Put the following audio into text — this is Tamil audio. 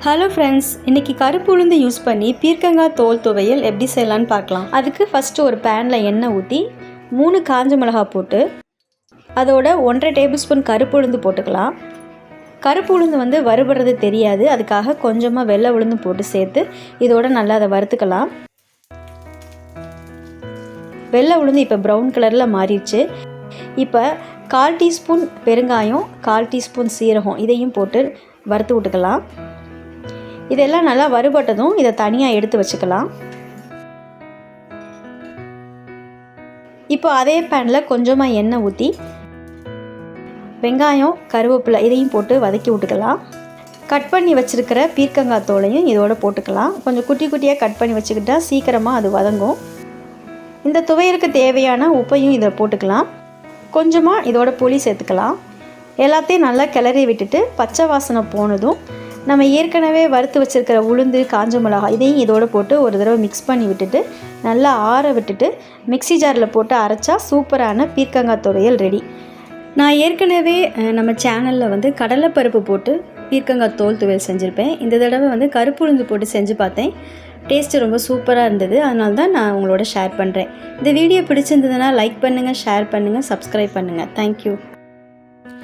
ஹலோ ஃப்ரெண்ட்ஸ், இன்றைக்கி கருப்பு உளுந்து யூஸ் பண்ணி பீர்க்கங்காய் தோல் துவையல் எப்படி செய்யலான்னு பார்க்கலாம். அதுக்கு ஃபஸ்ட்டு ஒரு பேனில் எண்ணெய் ஊற்றி 3 காஞ்ச மிளகாய் போட்டு அதோட 1.5 டேபிள் ஸ்பூன் கருப்பு உளுந்து போட்டுக்கலாம். கருப்பு உளுந்து வறுபடுறது தெரியாது, அதுக்காக கொஞ்சமாக வெள்ளை உளுந்து போட்டு சேர்த்து இதோட நல்லா அதை வறுத்துக்கலாம். வெள்ளை உளுந்து இப்போ ப்ரௌன் கலரில் மாறிடுச்சு. இப்போ 1/4 டீஸ்பூன் பெருங்காயம், 1/4 டீஸ்பூன் சீரகம் இதையும் போட்டு வறுத்து விட்டுக்கலாம். இதெல்லாம் நல்லா வறுபட்டதும் இதை தனியாக எடுத்து வச்சுக்கலாம். இப்போ அதே பேனில் கொஞ்சமாக எண்ணெய் ஊற்றி வெங்காயம், கருவேப்பிலை இதையும் போட்டு வதக்கி விட்டுக்கலாம். கட் பண்ணி வச்சுருக்கிற பீர்க்கங்காய் தோலையும் இதோடு போட்டுக்கலாம். கொஞ்சம் குட்டி குட்டியாக கட் பண்ணி வச்சுக்கிட்டா சீக்கிரமாக அது வதங்கும். இந்த துவையலுக்கு தேவையான உப்பையும் இதை போட்டுக்கலாம். கொஞ்சமாக இதோட புளி சேர்த்துக்கலாம். எல்லாத்தையும் நல்லா கிளறி விட்டுட்டு பச்சை வாசனை போனதும் நம்ம ஏற்கனவே வறுத்து வச்சுருக்கிற உளுந்து, காஞ்ச மிளகாய் இதையும் இதோடு போட்டு ஒரு தடவை மிக்ஸ் பண்ணி விட்டுட்டு நல்லா ஆற விட்டுட்டு மிக்ஸி ஜாரில் போட்டு அரைச்சா சூப்பரான பீர்க்கங்காய் துவையல் ரெடி. நான் ஏற்கனவே நம்ம சேனலில் கடலைப்பருப்பு போட்டு பீர்க்கங்காய் தோல் துவையல் செஞ்சுருப்பேன். இந்த தடவை கருப்பு உளுந்து போட்டு செஞ்சு பார்த்தேன். டேஸ்ட்டு ரொம்ப சூப்பராக இருந்தது. அதனால தான் நான் உங்களோட ஷேர் பண்ணுறேன். இந்த வீடியோ பிடிச்சிருந்ததுன்னா லைக் பண்ணுங்கள், ஷேர் பண்ணுங்கள், சப்ஸ்கிரைப் பண்ணுங்கள். தேங்க்யூ.